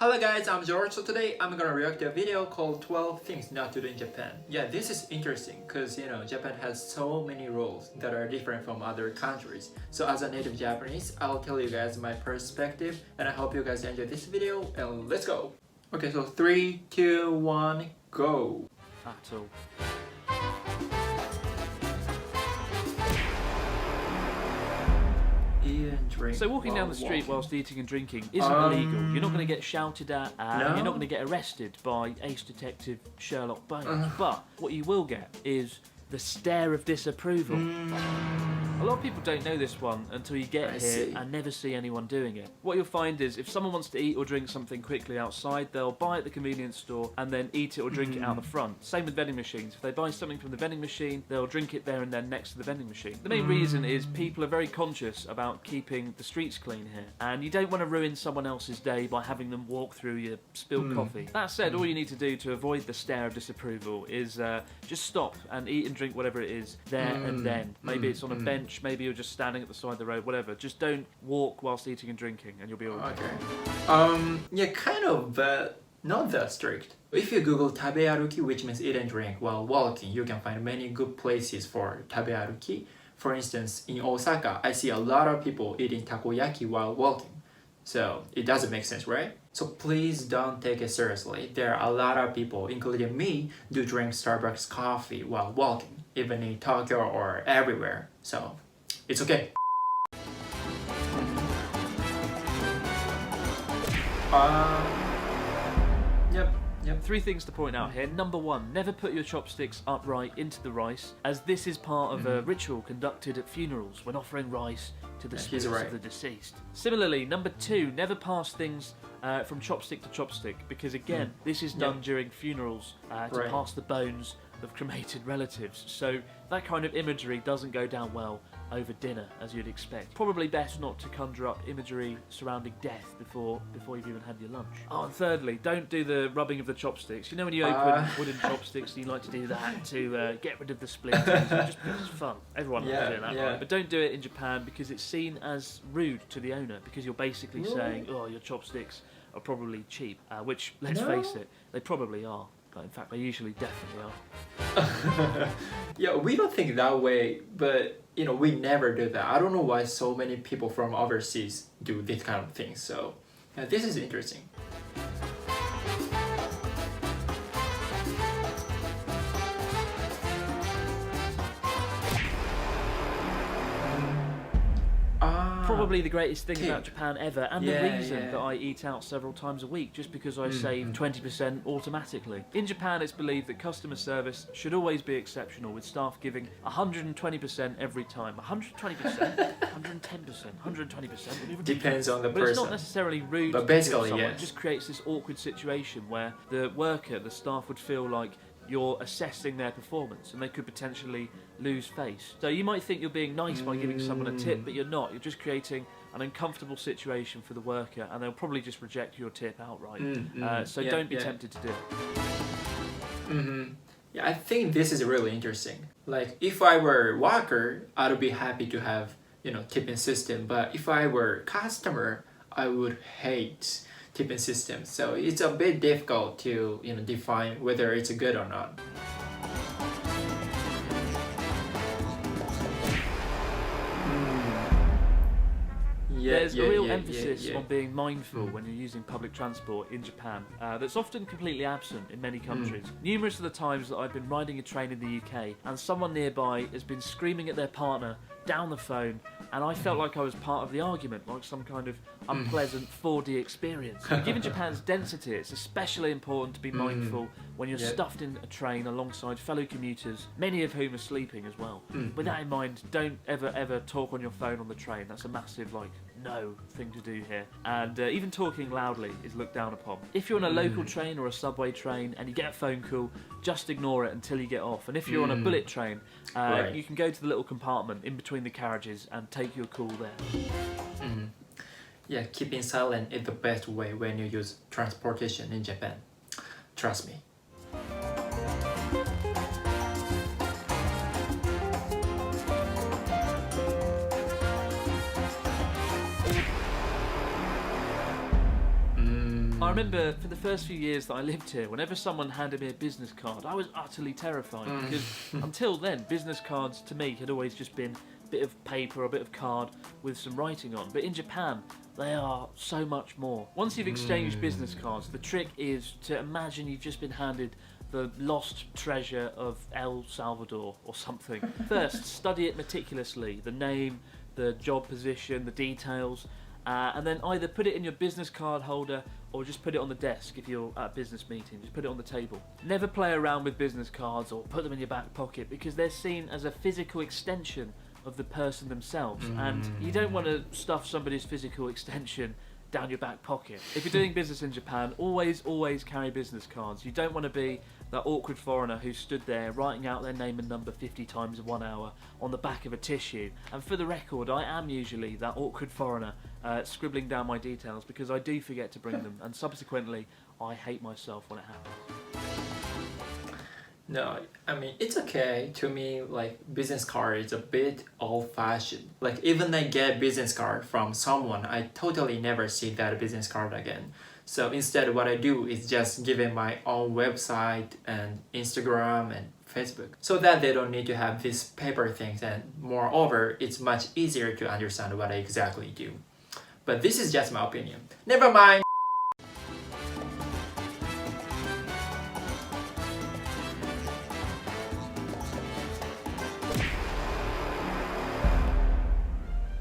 Hello guys, I'm George. So today I'm gonna react to a video called 12 Things Not to Do in Japan. Yeah, this is interesting because Japan has so many rules that are different from other countries. So as a native Japanese, I'll tell you guys my perspective and I hope you guys enjoy this video and let's go! Okay, so 3, 2, 1, go! At all. Eat and drink. So walking down the street whilst eating and drinking isn't illegal. You're not going to get shouted at, No? you're not going to get arrested by Ace Detective Sherlock Bones. But what you will get is the stare of disapproval. A lot of people don't know this one until you get here and never see anyone doing it. What you'll find is if someone wants to eat or drink something quickly outside, they'll buy it at the convenience store and then eat it or drink it out the front. Same with vending machines. If they buy something from the vending machine, they'll drink it there and then next to the vending machine. The main reason is people are very conscious about keeping the streets clean here, and you don't want to ruin someone else's day by having them walk through your spilled coffee. That said, all you need to do to avoid the stare of disapproval is just stop and eat and drink whatever it is there and then. Maybe it's on a bench, maybe you're just standing at the side of the road, whatever. Just don't walk whilst eating and drinking and you'll be alright. Okay. Yeah, kind of, but not that strict. If you Google tabearuki, which means eat and drink while walking, you can find many good places for tabearuki. For instance, in Osaka, I see a lot of people eating takoyaki while walking. So it doesn't make sense, right? So please don't take it seriously. There are a lot of people, including me, do drink Starbucks coffee while walking, even in Tokyo or everywhere. So it's okay. Yep. 3 things to point out here. Number 1, never put your chopsticks upright into the rice, as this is part of a ritual conducted at funerals when offering rice to the spirits of the deceased. Similarly, number 2, never pass things from chopstick to chopstick, because again, this is done during funerals to pass the bones of cremated relatives. So that kind of imagery doesn't go down well over dinner, as you'd expect. Probably best not to conjure up imagery surrounding death before you've even had your lunch. Oh, and thirdly, don't do the rubbing of the chopsticks. You know when you open wooden chopsticks, you like to do that to get rid of the splinters, just because it's fun. Everyone loves doing that, right? But don't do it in Japan because it's seen as rude to the owner, because you're basically saying, oh, your chopsticks are probably cheap, which, let's face it, they probably are. In fact, they usually definitely are. Yeah, we don't think that way, but we never do that. I don't know why so many people from overseas do this kind of thing. So yeah, this is interesting. Probably the greatest thing about Japan ever, and the reason that I eat out several times a week, just because I save 20% automatically. In Japan, it's believed that customer service should always be exceptional, with staff giving 120% every time. 120%? 110%? 120%? Depends on the person. But it's not necessarily rude but to basically, someone. It just creates this awkward situation where the worker, the staff, would feel like you're assessing their performance and they could potentially lose face. So you might think you're being nice by giving someone a tip, but you're not. You're just creating an uncomfortable situation for the worker, and they'll probably just reject your tip outright. So don't be tempted to do it. Yeah, I think this is really interesting. Like, if I were a worker, I'd be happy to have, tipping system. But if I were a customer, I would hate tipping system. So it's a bit difficult to define whether it's good or not. There's a real emphasis on being mindful when you're using public transport in Japan that's often completely absent in many countries. Numerous of the times that I've been riding a train in the UK and someone nearby has been screaming at their partner down the phone, and I felt like I was part of the argument, like some kind of unpleasant 4D experience. Given Japan's density, it's especially important to be mindful when you're stuffed in a train alongside fellow commuters, many of whom are sleeping as well. With that in mind, don't ever talk on your phone on the train. That's a massive, no thing to do here. And even talking loudly is looked down upon. If you're on a local train or a subway train and you get a phone call, just ignore it until you get off. And if you're on a bullet train, you can go to the little compartment in between the carriages and take your call there. Yeah, keeping silent is the best way when you use transportation in Japan. Trust me. remember for the first few years that I lived here, whenever someone handed me a business card, I was utterly terrified because until then, business cards to me had always just been a bit of paper or a bit of card with some writing on. But in Japan, they are so much more. Once you've exchanged business cards, the trick is to imagine you've just been handed the lost treasure of El Salvador or something. First, study it meticulously, the name, the job position, the details, and then either put it in your business card holder or just put it on the desk if you're at a business meeting. Just put it on the table. Never play around with business cards or put them in your back pocket because they're seen as a physical extension of the person themselves, and you don't want to stuff somebody's physical extension down your back pocket. If you're doing business in Japan, always carry business cards. You don't want to be that awkward foreigner who stood there writing out their name and number 50 times in 1 hour on the back of a tissue. And for the record, I am usually that awkward foreigner scribbling down my details because I do forget to bring them, and subsequently I hate myself when it happens. No, I mean, it's okay. To me, like, business card is a bit old-fashioned. Like, even I get business card from someone, I totally never see that business card again. So instead, what I do is just give it my own website and Instagram and Facebook, so that they don't need to have these paper things, and moreover, it's much easier to understand what I exactly do. But this is just my opinion. Never mind!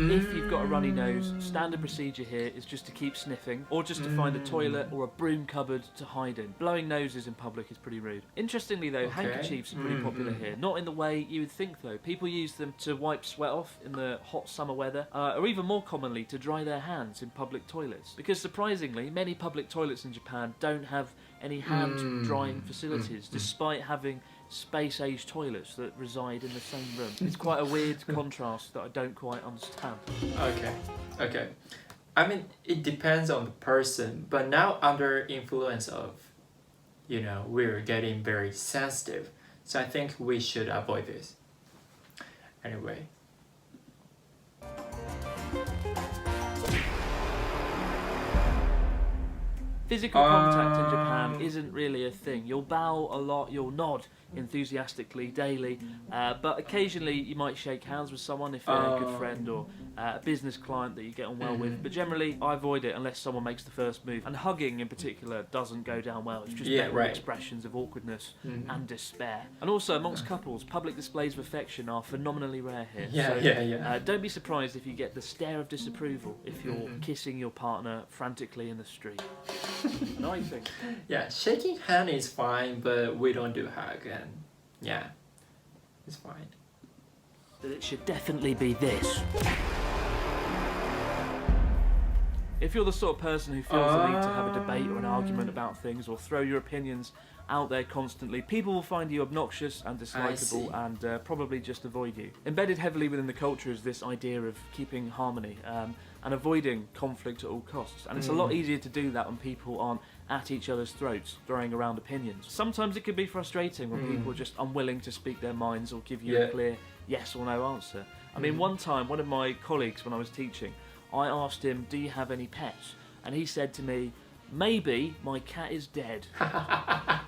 If you've got a runny nose, standard procedure here is just to keep sniffing, or just to find a toilet or a broom cupboard to hide in. Blowing noses in public is pretty rude. Interestingly though, handkerchiefs are pretty popular here. Not in the way you would think though. People use them to wipe sweat off in the hot summer weather, or even more commonly to dry their hands in public toilets. Because surprisingly, many public toilets in Japan don't have any hand drying facilities, despite having space-age toilets that reside in the same room. It's quite a weird contrast that I don't quite understand. Okay. I mean, it depends on the person, but now under influence of, we're getting very sensitive. So I think we should avoid this. Anyway. Physical contact in Japan isn't really a thing. You'll bow a lot, you'll nod enthusiastically daily, but occasionally you might shake hands with someone if they're a good friend or a business client that you get on well with, but generally I avoid it unless someone makes the first move. And hugging in particular doesn't go down well. It's just met with expressions of awkwardness and despair. And also amongst couples, public displays of affection are phenomenally rare here. Don't be surprised if you get the stare of disapproval if you're kissing your partner frantically in the street. No, I think. Yeah, shaking hand is fine, but we don't do hug, and it's fine. But it should definitely be this. If you're the sort of person who feels the need to have a debate or an argument about things or throw your opinions out there constantly, people will find you obnoxious and dislikable and probably just avoid you. Embedded heavily within the culture is this idea of keeping harmony and avoiding conflict at all costs. And it's a lot easier to do that when people aren't at each other's throats, throwing around opinions. Sometimes it can be frustrating when people are just unwilling to speak their minds or give you a clear yes or no answer. I mean, one time, one of my colleagues when I was teaching, I asked him, do you have any pets? And he said to me, maybe my cat is dead.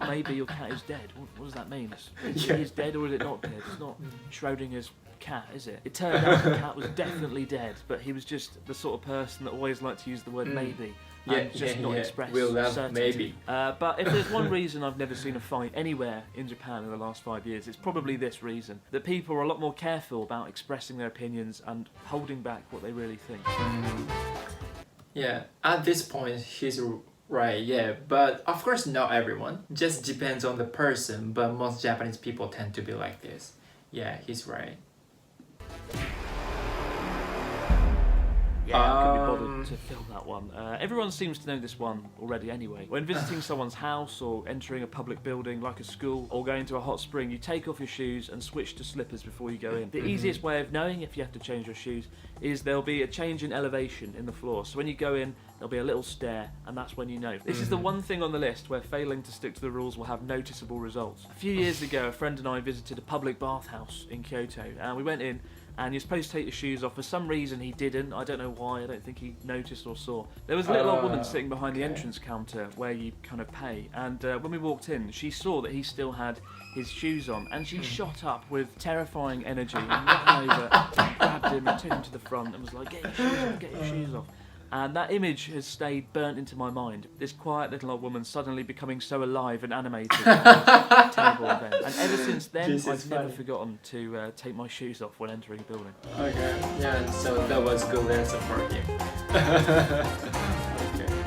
Maybe your cat is dead. What does that mean? Is it dead or is it not dead? It's not Schrodinger's cat, is it? It turned out the cat was definitely dead, but he was just the sort of person that always liked to use the word maybe. And just not express certainty. Maybe. But if there's one reason I've never seen a fight anywhere in Japan in the last 5 years, it's probably this reason. That people are a lot more careful about expressing their opinions and holding back what they really think. Yeah, at this point, he's right, but of course not everyone. Just depends on the person, but most Japanese people tend to be like this. Yeah, he's right. Yeah, I couldn't be bothered to film that one. Everyone seems to know this one already anyway. When visiting someone's house or entering a public building like a school or going to a hot spring, you take off your shoes and switch to slippers before you go in. The easiest way of knowing if you have to change your shoes is there'll be a change in elevation in the floor. So when you go in, there'll be a little stair, and that's when you know. This is the one thing on the list where failing to stick to the rules will have noticeable results. A few years ago, a friend and I visited a public bathhouse in Kyoto, and we went in, and you're supposed to take your shoes off. For some reason he didn't. I don't know why. I don't think he noticed or saw. There was a little old woman sitting behind the entrance counter where you kind of pay, and when we walked in, she saw that he still had his shoes on, and she shot up with terrifying energy and ran over and grabbed him and took him to the front and was like, "Get your shoes off, get your shoes off." And that image has stayed burnt into my mind. This quiet little old woman suddenly becoming so alive and animated. Terrible event. And ever since then, I've never forgotten to take my shoes off when entering a building. Okay, yeah, so that was good lesson for him. Okay.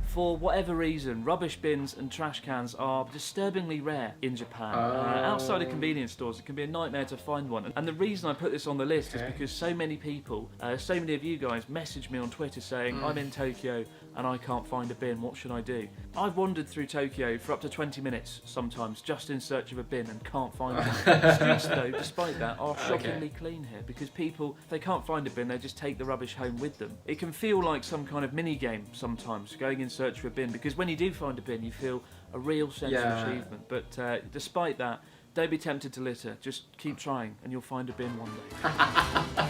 For whatever reason, rubbish bins and trash cans are disturbingly rare in Japan. Outside of convenience stores, it can be a nightmare to find one. And the reason I put this on the list is because so many people, so many of you guys message me on Twitter saying, I'm in Tokyo and I can't find a bin, what should I do? I've wandered through Tokyo for up to 20 minutes sometimes just in search of a bin and can't find one. The streets though, despite that, are shockingly clean here because people, if they can't find a bin, they just take the rubbish home with them. It can feel like some kind of mini game sometimes, going in search for a bin, because when you do find a bin you feel a real sense of achievement. But despite that, don't be tempted to litter, just keep trying and you'll find a bin one day.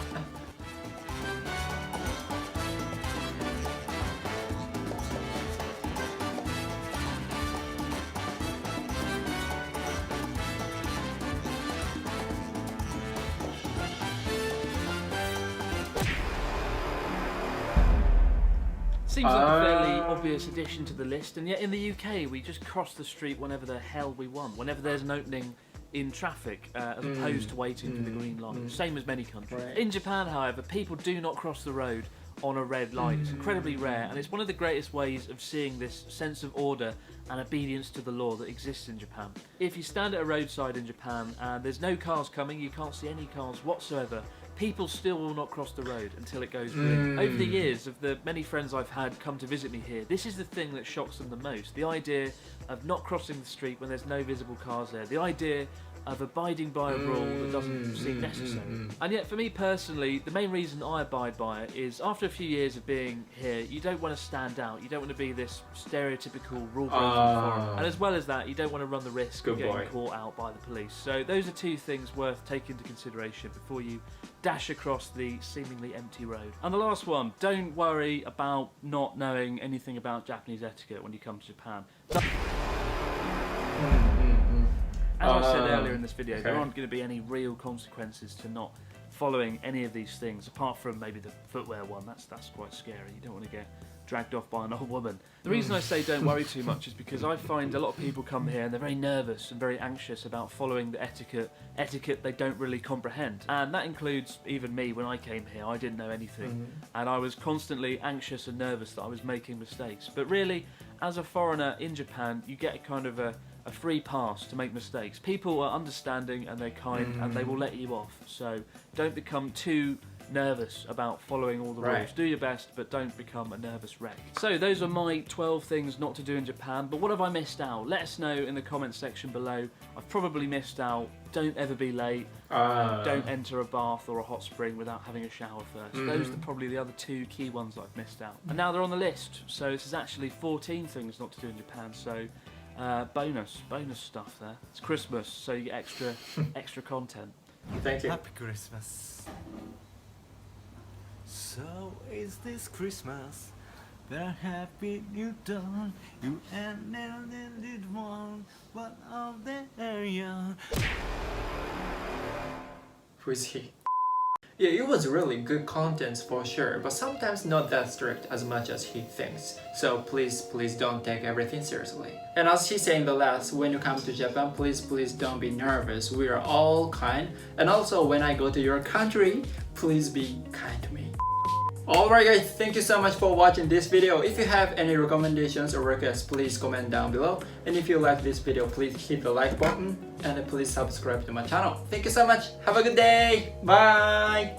Seems like a fairly obvious addition to the list, and yet in the UK we just cross the street whenever the hell we want, whenever there's an opening in traffic, as opposed to waiting for the green light, same as many countries. Right. In Japan, however, people do not cross the road on a red light. It's incredibly rare, and it's one of the greatest ways of seeing this sense of order and obedience to the law that exists in Japan. If you stand at a roadside in Japan and there's no cars coming, you can't see any cars whatsoever, people still will not cross the road until it goes green. Over the years of the many friends I've had come to visit me here, this is the thing that shocks them the most. The idea of not crossing the street when there's no visible cars there. The idea of abiding by a rule that doesn't seem necessary. And yet for me personally, the main reason I abide by it is after a few years of being here, you don't want to stand out. You don't want to be this stereotypical rule-breaking foreigner. And as well as that, you don't want to run the risk of getting caught out by the police. So those are two things worth taking into consideration before you dash across the seemingly empty road. And the last one, don't worry about not knowing anything about Japanese etiquette when you come to Japan. As I said earlier in this video, there aren't going to be any real consequences to not following any of these things, apart from maybe the footwear one. That's quite scary. You don't want to get dragged off by an old woman. The reason I say don't worry too much is because I find a lot of people come here and they're very nervous and very anxious about following the etiquette they don't really comprehend. And that includes even me. When I came here, I didn't know anything, and I was constantly anxious and nervous that I was making mistakes. But really, as a foreigner in Japan, you get a kind of a free pass to make mistakes. People are understanding and they're kind and they will let you off. So don't become too nervous about following all the rules. Do your best, but don't become a nervous wreck. So those are my 12 things not to do in Japan, but what have I missed out? Let us know in the comments section below. I've probably missed out, don't ever be late, don't enter a bath or a hot spring without having a shower first. Those are probably the other two key ones that I've missed out. And now they're on the list, so this is actually 14 things not to do in Japan, so bonus stuff there. It's Christmas, so you get extra content. Thank you. Happy Christmas. So is this Christmas, the happy new dawn, you and ended one, what of the area? Who is he? Yeah, it was really good content for sure, but sometimes not that strict as much as he thinks. So please don't take everything seriously. And as he said in the last, when you come to Japan, please don't be nervous. We are all kind. And also when I go to your country, please be kind to me. Alright guys, thank you so much for watching this video. If you have any recommendations or requests, please comment down below. And if you like this video, please hit the like button and please subscribe to my channel. Thank you so much. Have a good day. Bye.